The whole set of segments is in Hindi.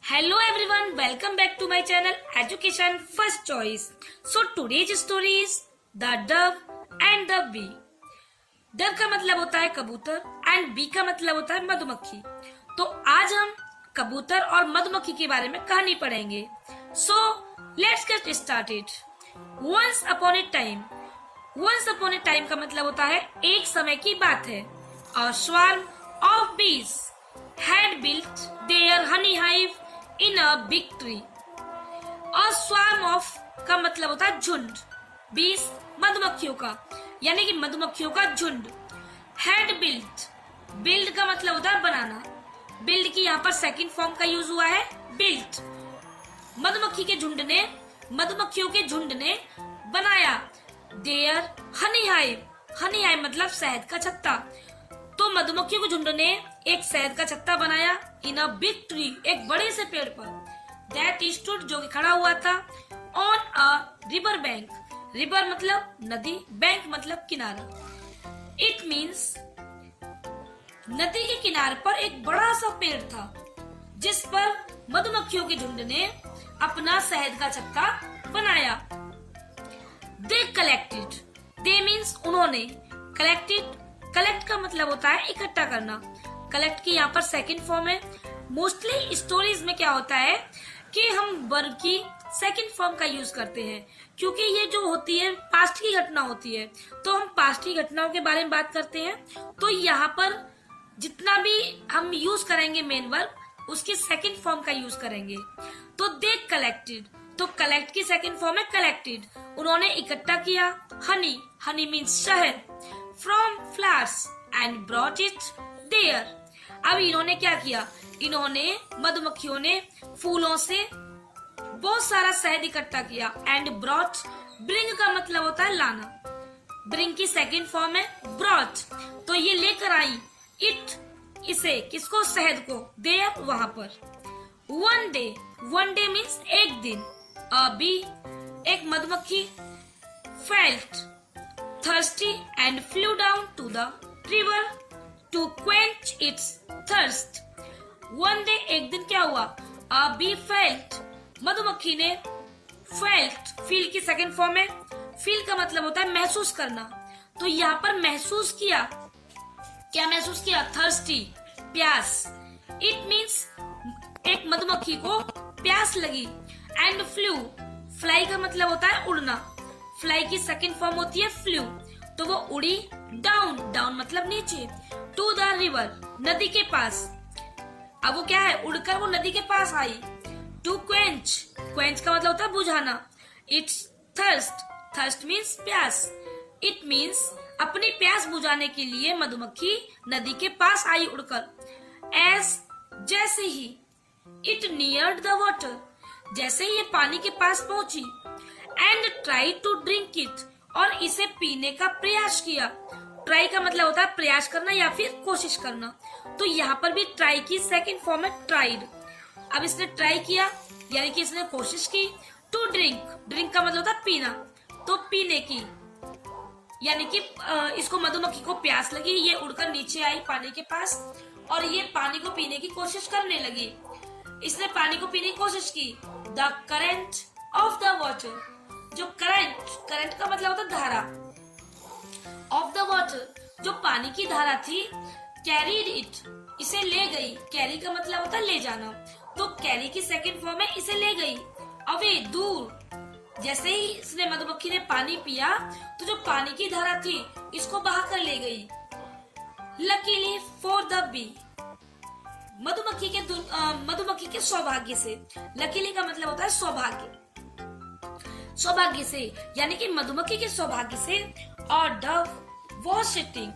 Hello everyone, welcome back to my channel Education First Choice. So today's story is The Dove and the Bee. Dove का मतलब होता है कबूतर and bee का मतलब होता है मधुमक्खी. तो आज हम कबूतर और मधुमक्खी के बारे में कहानी पढ़ेंगे. So let's get started. Once upon a time. Once upon a time का मतलब होता है एक समय की बात है. A swarm of bees had built their honey hive in a big tree. A swarm of का मतलब होता है झुंड. bees मधुमक्खियों का यानी कि मधुमक्खियों का झुंड. had built. build का मतलब होता है बनाना. build की यहाँ पर सेकंड फॉर्म का यूज हुआ है built. मधुमक्खियों के झुंड ने बनाया their honey hive. honey hive मतलब शहद का छत्ता. तो मधुमक्खियों के झुंड ने एक शहद का छत्ता बनाया इन अ बिग ट्री, एक बड़े से पेड़ पर. दैट स्टूड जो कि खड़ा हुआ था on a river bank. River मतलब नदी, बैंक मतलब किनारा. इट मीन्स नदी के किनारे पर एक बड़ा सा पेड़ था जिस पर मधुमक्खियों के झुंड ने अपना शहद का छत्ता बनाया. They collected. दे मीन्स उन्होंने. कलेक्टेड, कलेक्ट का मतलब होता है इकट्ठा करना. कलेक्ट की यहाँ पर सेकंड फॉर्म है. मोस्टली स्टोरीज में क्या होता है कि हम वर्ब की सेकंड फॉर्म का यूज करते हैं क्योंकि ये जो होती है पास्ट की घटना होती है. तो हम पास्ट की घटनाओं के बारे में बात करते हैं. तो यहाँ पर जितना भी हम यूज करेंगे मेन वर्ब उसकी सेकंड फॉर्म का यूज करेंगे. तो दे कलेक्टेड. तो कलेक्ट की सेकंड फॉर्म है कलेक्टेड. उन्होंने इकट्ठा किया हनी. हनी मीन्स शहद. From flowers and brought it there. अब इन्होंने क्या किया, इन्होंने मधुमक्खियों ने फूलों से बहुत सारा शहद इकट्ठा किया. एंड ब्रॉट, ब्रिंग का मतलब होता है लाना. ब्रिंग की सेकंड फॉर्म है ब्रॉट. तो ये लेकर आई इट, इसे, किसको, शहद को, देयर, वहां पर. One day. One day means एक दिन. अ बी, एक मधुमक्खी, felt thirsty and flew down to the river to quench its thirst. One day, एक दिन क्या हुआ, a bee felt, मधुमक्खी ने felt, feel की सेकंड फॉर्म है. feel का मतलब होता है महसूस करना. तो यहाँ पर महसूस किया, क्या महसूस किया, thirsty, प्यास. it means एक मधुमक्खी को प्यास लगी. and flew, fly का मतलब होता है उड़ना. फ्लाई की सेकंड फॉर्म होती है फ्लू. तो वो उड़ी. डाउन, डाउन मतलब नीचे. टू द रिवर, नदी के पास. अब वो क्या है, उड़कर वो नदी के पास आई. टू क्वेंच, क्वेंच का मतलब होता है बुझाना. इट्स थर्स्ट, थर्स्ट मीन्स प्यास. इट मीन्स अपनी प्यास बुझाने के लिए मधुमक्खी नदी के पास आई उड़कर. एज, जैसे ही. इट नियर्ड द वाटर, जैसे ही ये पानी के पास पहुंची. And try to drink it, और इसे पीने का प्रयास किया. ट्राई का मतलब होता है प्रयास करना या फिर कोशिश करना. तो यहाँ पर भी ट्राई की सेकंड फॉर्म है ट्राइड. अब इसने ट्राई किया यानी कि इसने कोशिश की. टू ड्रिंक, ड्रिंक का मतलब होता है पीना. तो पीने की, यानी कि इसको मधुमक्खी को प्यास लगी, ये उड़कर नीचे आई पानी के पास और ये पानी को पीने की कोशिश करने लगी. इसने पानी को पीने की कोशिश की. The current of the water, जो करंट, करंट का मतलब होता है धारा. ऑफ द वाटर, जो पानी की धारा थी. कैरीड इट, इसे ले गई. कैरी का मतलब होता है ले जाना. तो कैरी की सेकंड फॉर्म है इसे ले गई. अवे, दूर. जैसे ही इसने मधुमक्खी ने पानी पिया तो जो पानी की धारा थी इसको बहा कर ले गई. लकीली फॉर द बी, मधुमक्खी के सौभाग्य से. लकीली का मतलब होता है सौभाग्य, सौभाग्य से, यानी कि मधुमक्खी के सौभाग्य से. और डव वॉज सिटिंग.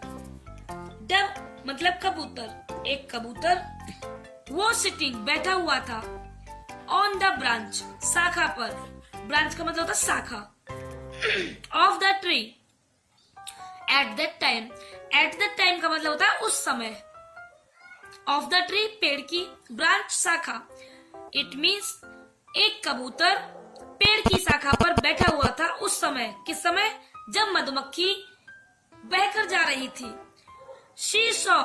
डव मतलब कबूतर, एक कबूतर. वॉज सिटिंग, बैठा हुआ था. ऑन द ब्रांच, शाखा पर. ब्रांच का मतलब होता है शाखा. Of the tree. At that time, at that time का मतलब होता है उस समय. ऑफ द ट्री, पेड़ की. ब्रांच, शाखा. इट मीन्स एक कबूतर पेड़ की शाखा पर बैठा हुआ था उस समय. किस समय, जब मधुमक्खी बहकर जा रही थी. She saw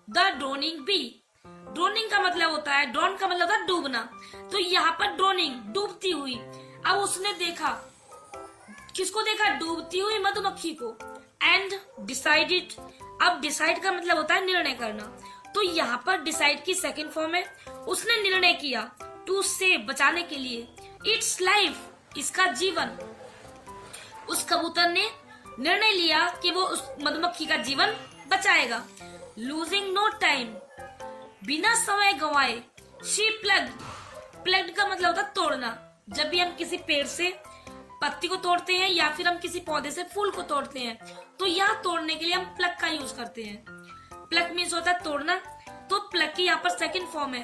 the drowning bee. Drowning का मतलब होता है, ड्रोन का मतलब होता है डूबना, तो यहाँ पर ड्रोनिंग डूबती हुई। अब उसने देखा, किसको देखा? डूबती हुई मधुमक्खी को। एंड डिसाइडेड, अब डिसाइड का मतलब होता है निर्णय करना, तो यहाँ पर डिसाइड की सेकंड फॉर्म है। उसने निर्णय किया टू सेव, बचाने के लिए, इट्स लाइफ, इसका जीवन। उस कबूतर ने निर्णय लिया कि वो उस मधुमक्खी का जीवन बचाएगा। लूजिंग नो टाइम, बिना समय गंवाए, शी प्लग्ड। प्लग्ड का मतलब होता है तोड़ना। जब भी हम किसी पेड़ से पत्ती को तोड़ते हैं या फिर हम किसी पौधे से फूल को तोड़ते हैं, तो यहाँ तोड़ने के लिए हम प्लग का यूज करते हैं। प्लग मीन्स होता है तोड़ना, तो प्लग की यहाँ पर सेकंड फॉर्म है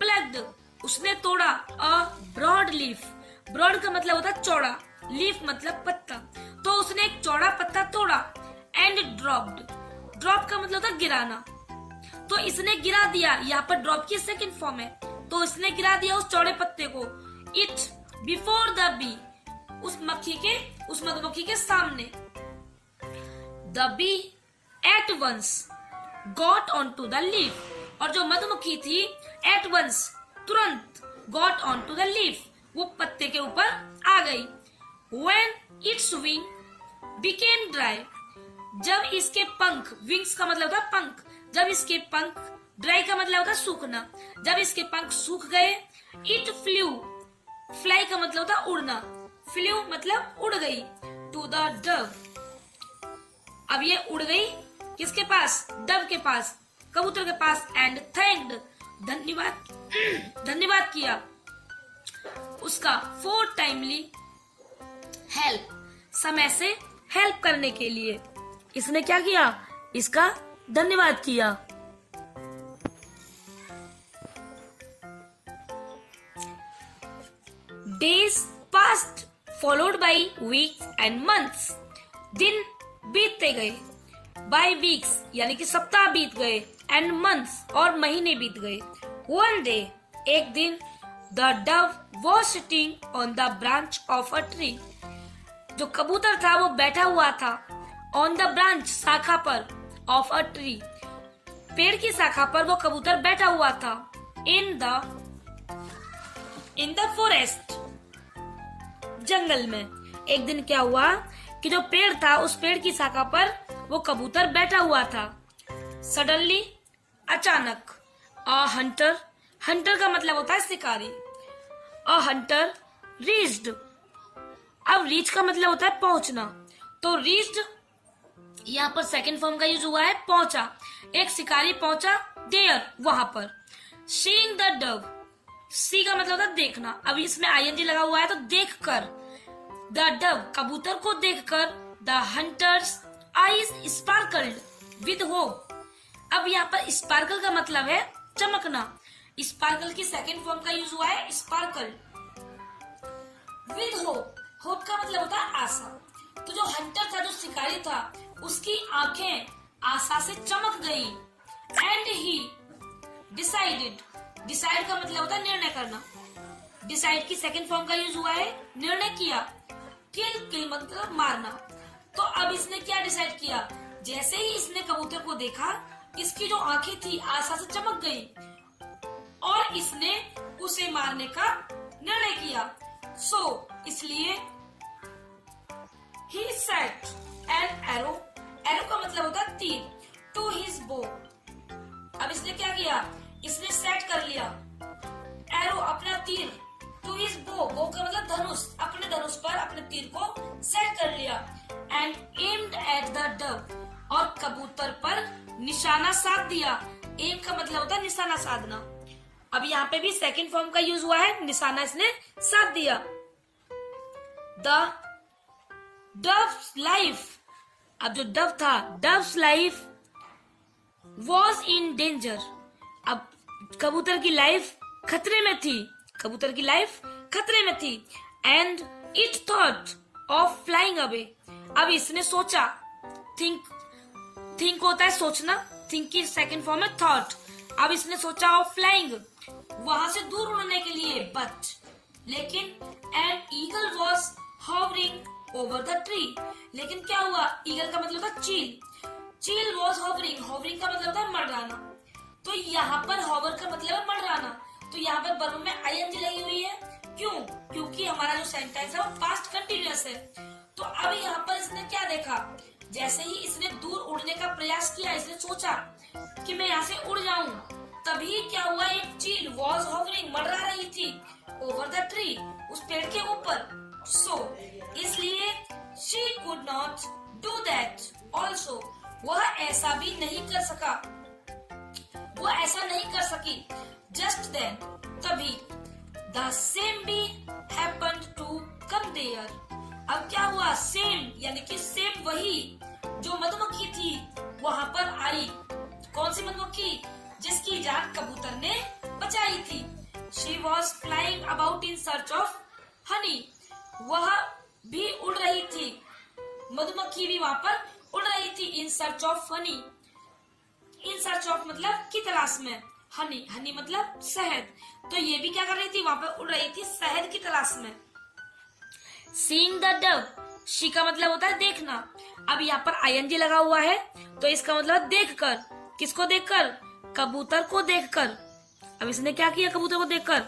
प्लग्ड। उसने तोड़ा अ ब्रॉड लीफ। ब्रॉड का मतलब होता है चौड़ा, लीफ मतलब पत्ता, तो उसने एक चौड़ा पत्ता तोड़ा। एंड ड्रॉप्ड, ड्रॉप का मतलब होता है गिराना, तो इसने गिरा दिया। यहाँ पर ड्रॉप की सेकंड फॉर्म है, तो इसने गिरा दिया उस चौड़े पत्ते को। इट बिफोर द बी, उस मधुमक्खी के सामने। The bee at once got on to the leaf, और जो मधुमक्खी थी एट वंस, तुरंत, got on to the leaf, वो पत्ते के ऊपर आ गई। When its wing became dry, जब इसके पंख, विंग्स का मतलब होता है पंख, जब इसके पंख, ड्राई का मतलब होता है सूखना, जब इसके पंख सूख गए, इट फ्लू, फ्लाई का मतलब होता है उड़ना, फ्लू मतलब उड़ गई, टू द डव, अब ये उड़ गई किसके पास? डव के पास, कबूतर के पास। एंड थैंक्ड, धन्यवाद किया उसका, फॉर टाइमली हेल्प, समय से हेल्प करने के लिए। इसने क्या किया? इसका धन्यवाद किया। Days past followed by weeks and months, दिन बीतते गए, बाय वीक्स यानी कि सप्ताह बीत गए, एंड मंथ्स और महीने बीत गए। वन डे, एक दिन, the Dove was sitting on the branch of a tree, जो कबूतर था वो बैठा हुआ था ऑन द ब्रांच, शाखा पर, ऑफ अ ट्री, पेड़ की शाखा पर वो कबूतर बैठा हुआ था। इन द फॉरेस्ट, जंगल में। एक दिन क्या हुआ कि जो पेड़ था उस पेड़ की शाखा पर वो कबूतर बैठा हुआ था। सडनली, अचानक, अ हंटर, हंटर का मतलब होता है शिकारी, अ हंटर रीच्ड, अब रीच का मतलब होता है पहुंचना, तो रीच्ड यहाँ पर सेकंड फॉर्म का यूज हुआ है पहुंचा, एक शिकारी पहुंचा देयर, वहां पर। सीइंग द डव, सी का मतलब होता है देखना, अब इसमें आईएनजी लगा हुआ है तो देख कर, द डव कबूतर को देखकर, the hunters eyes sparkled with hope, अब यहाँ पर स्पार्कल का मतलब है चमकना, स्पार्कल की सेकंड फॉर्म का यूज हुआ है स्पार्कल। विद होप, होप का मतलब होता है आशा, तो जो हंटर था, जो शिकारी था, उसकी आंखें आशा से चमक गई। एंड ही डिसाइडेड, डिसाइड का मतलब होता है निर्णय करना, डिसाइड की सेकंड फॉर्म का यूज हुआ है निर्णय किया। किल, किल मतलब मारना, तो अब इसने क्या डिसाइड किया? जैसे ही इसने कबूतर को देखा, इसकी जो आंखें थी आशा से चमक गई और इसने उसे मारने का निर्णय किया। सो इसलिए he set an arrow, arrow का मतलब होता है तीर, to his bow, अब इसने क्या किया? इसने सेट कर लिया arrow, अपना तीर, to his bow, bow का मतलब धनुष, अपने धनुष पर अपने तीर को सेट कर लिया। and aimed at the dove, और कबूतर पर निशाना साध दिया, एम का मतलब होता है निशाना साधना, अब यहाँ पे भी सेकंड फॉर्म का यूज हुआ है, निशाना इसने साध दिया। द डव्स लाइफ, अब जो डव था, doves life was in danger, अब कबूतर की लाइफ खतरे में थी, कबूतर की लाइफ खतरे में थी। And it thought of flying away, अब इसने सोचा, थिंक होता है सोचना, थिंक की सेकंड फॉर्म है थॉट, अब इसने सोचा ऑफ फ्लाइंग, वहां से दूर उड़ने के लिए, बट लेकिन an eagle was hovering over the tree, लेकिन क्या हुआ? ईगल का मतलब था चील, चील वॉज हॉवरिंग, हॉवरिंग का मतलब था मंडराना, तो यहाँ पर हॉवर का मतलब है मंडराना, तो यहाँ पर वर्ब में आईएनजी लगी हुई है। क्यों? क्योंकि हमारा जो सेंटेंस है वो पास्ट कंटिन्यूअस है। तो अब यहाँ पर इसने क्या देखा, जैसे ही इसने दूर उड़ने का प्रयास किया, इसने सोचा कि मैं यहाँ से उड़ जाऊं, तभी क्या हुआ, एक चील वॉज हॉवरिंग, मंडरा रही थी ओवर द ट्री, उस पेड़ के ऊपर। सो इसलिए she could not do that also, वह ऐसा भी नहीं कर सका, वो ऐसा नहीं कर सकी। जस्ट देन, तभी, the same bee happened to come there. अब क्या हुआ, सेम यानी कि सेम वही जो मधुमक्खी थी वहां पर आई। कौन सी मधुमक्खी? जिसकी जान कबूतर ने बचाई थी। She was flying about in search of honey, वह भी उड़ रही थी, मधुमक्खी भी वहां पर उड़ रही थी। In search of honey, in search of मतलब की तलाश में, हनी, हनी मतलब शहद, तो ये भी क्या कर रही थी, वहां पर उड़ रही थी शहद की तलाश में। सीइंग द डव, शी का मतलब होता है देखना, अब यहाँ पर आईएनजी लगा हुआ है, तो इसका मतलब देखकर। किसको देखकर? कबूतर को देखकर। अब इसने क्या किया कबूतर को देखकर?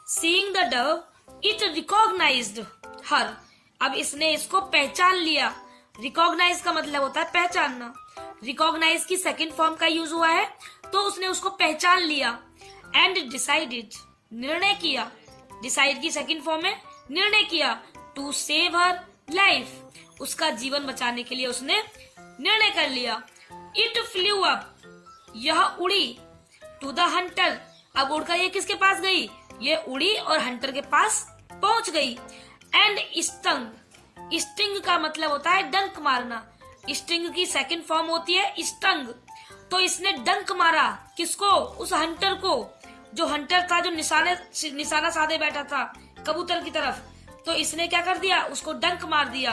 Seeing the dove it recognized her, अब इसने इसको पहचान लिया। रिकॉग्नाइज का मतलब होता है पहचानना, रिकॉग्नाइज की सेकंड फॉर्म का यूज हुआ है, तो उसने उसको पहचान लिया। एंड डिसाइडेड, निर्णय किया, डिसाइड की सेकंड फॉर्म है निर्णय किया। टू सेव हर लाइफ, उसका जीवन बचाने के लिए उसने निर्णय कर लिया। इट फ्लू अप, यह उड़ी। टू द हंटर, अब उड़कर ये किसके पास गई? ये उड़ी और हंटर के पास पहुंच गई। एंड स्टंग, स्टिंग का मतलब होता है डंक मारना, स्टिंग की सेकंड फॉर्म होती है स्टंग, तो इसने डंक मारा। किसको? उस हंटर को, जो हंटर था, जो निशाना साधे बैठा था कबूतर की तरफ, तो इसने क्या कर दिया, उसको डंक मार दिया।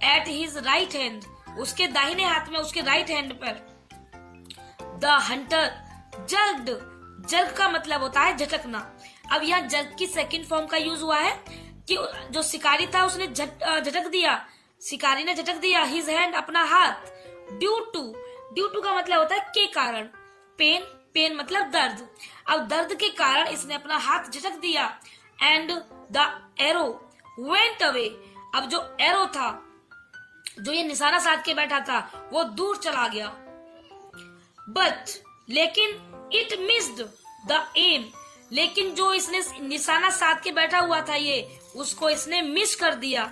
एट हिज राइट हैंड, उसके दाहिने हाथ में, उसके राइट हैंड पर। द हंटर जर्क्ड, जर्क का मतलब होता है झटकना। अब यहाँ जर्क की सेकंड फॉर्म का यूज हुआ है कि जो शिकारी था उसने झटक दिया, शिकारी ने झटक दिया हिज हैंड, अपना हाथ। ड्यू टू, ड्यू टू का मतलब होता है के कारण। पेन, पेन मतलब दर्द, अब दर्द के कारण इसने अपना हाथ झटक दिया। And the arrow went away, अब जो एरो था, जो ये निशाना साध के बैठा था, वो दूर चला गया। बट, लेकिन इट मिस्ड द एम, लेकिन जो इसने निशाना साध के बैठा हुआ था ये, उसको इसने मिस कर दिया।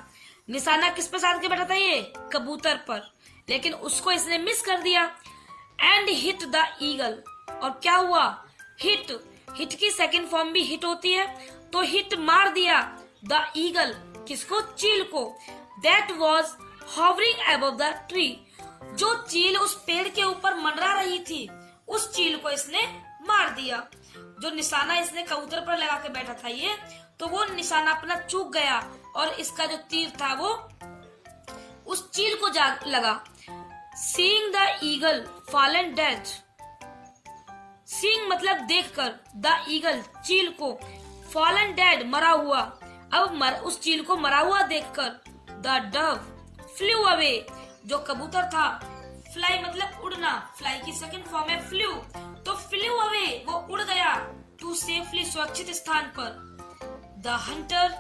निशाना किस पर साध के बैठा था ये? कबूतर पर, लेकिन उसको इसने मिस कर दिया। एंड हिट द ईगल, और क्या हुआ? हिट, हिट की सेकंड फॉर्म भी हिट होती है, तो हिट मार दिया द ईगल, किसको? चील को। That was hovering above the tree, जो चील उस पेड़ के ऊपर मंडरा रही थी, उस चील को इसने मार दिया। जो निशाना इसने कबूतर पर लगा के बैठा था ये, तो वो निशाना अपना चूक गया और इसका जो तीर था वो उस चील को जा लगा। Seeing the eagle fallen dead, seeing मतलब देखकर, द ईगल चील को, फॉलन डेड मरा हुआ, अब उस चील को मरा हुआ देखकर द डव फ्लू अवे, जो कबूतर था, फ्लाई मतलब उड़ना, फ्लाई की सेकंड फॉर्म है फ्लू, तो फ्लू अवे वो उड़ गया टू सेफली सुरक्षित स्थान पर। The hunter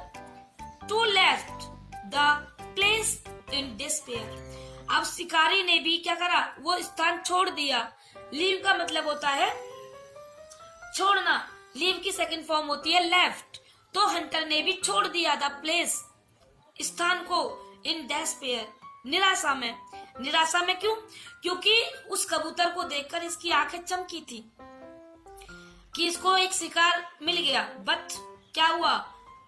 too left the place in despair, अब शिकारी ने भी क्या करा, वो स्थान छोड़ दिया। लीव का मतलब होता है छोड़ना, लीव की सेकंड फॉर्म होती है लेफ्ट, तो हंटर ने भी छोड़ दिया द प्लेस, स्थान को, इन डिस्पेयर निराशा में। निराशा में क्यों? क्योंकि उस कबूतर को देखकर इसकी आंखें चमकी थी कि इसको एक शिकार मिल गया। बट क्या हुआ,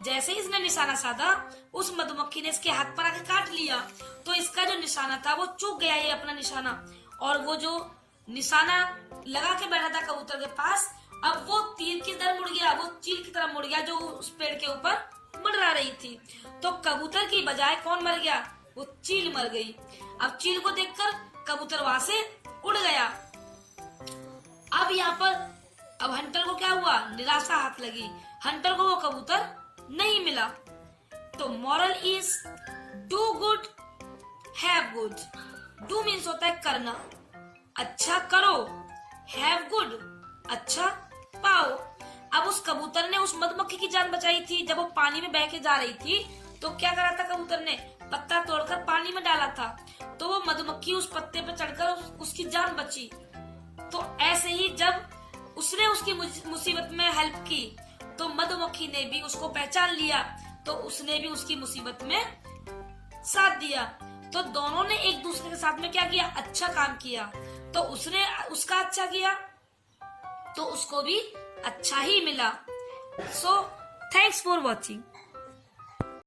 जैसे ही इसने निशाना साधा, उस मधुमक्खी ने इसके हाथ पर आके काट लिया, तो इसका जो निशाना था वो चूक गया, ये अपना निशाना, और वो जो निशाना लगा के बैठा था कबूतर के पास, अब वो तीर की तरह मुड़ गया, वो चील की तरह मुड़ गया जो उस पेड़ के ऊपर मंडरा रही थी। तो कबूतर की बजाय कौन मर गया? वो चील मर गई। अब चील को देखकर कबूतर वहां से उड़ गया। अब यहाँ पर अब हंटर को क्या हुआ? निराशा हाथ लगी, हंटर को वो कबूतर नहीं मिला। तो moral is do good have good. Do means होता है करना, अच्छा करो, हैव गुड अच्छा पाओ। अब उस कबूतर ने उस मधुमक्खी की जान बचाई थी। जब वो पानी में बह के जा रही थी तो क्या करा था कबूतर ने, पत्ता तोड़कर पानी में डाला था, तो वो मधुमक्खी उस पत्ते पर चढ़कर उसकी जान बची। तो ऐसे ही जब उसने उसकी मुसीबत में हेल्प की तो मधुमक्खी ने भी उसको पहचान लिया, तो उसने भी उसकी मुसीबत में साथ दिया। तो दोनों ने एक दूसरे के साथ में क्या किया, अच्छा काम किया। तो उसने उसका अच्छा किया तो उसको भी अच्छा ही मिला। So thanks for watching.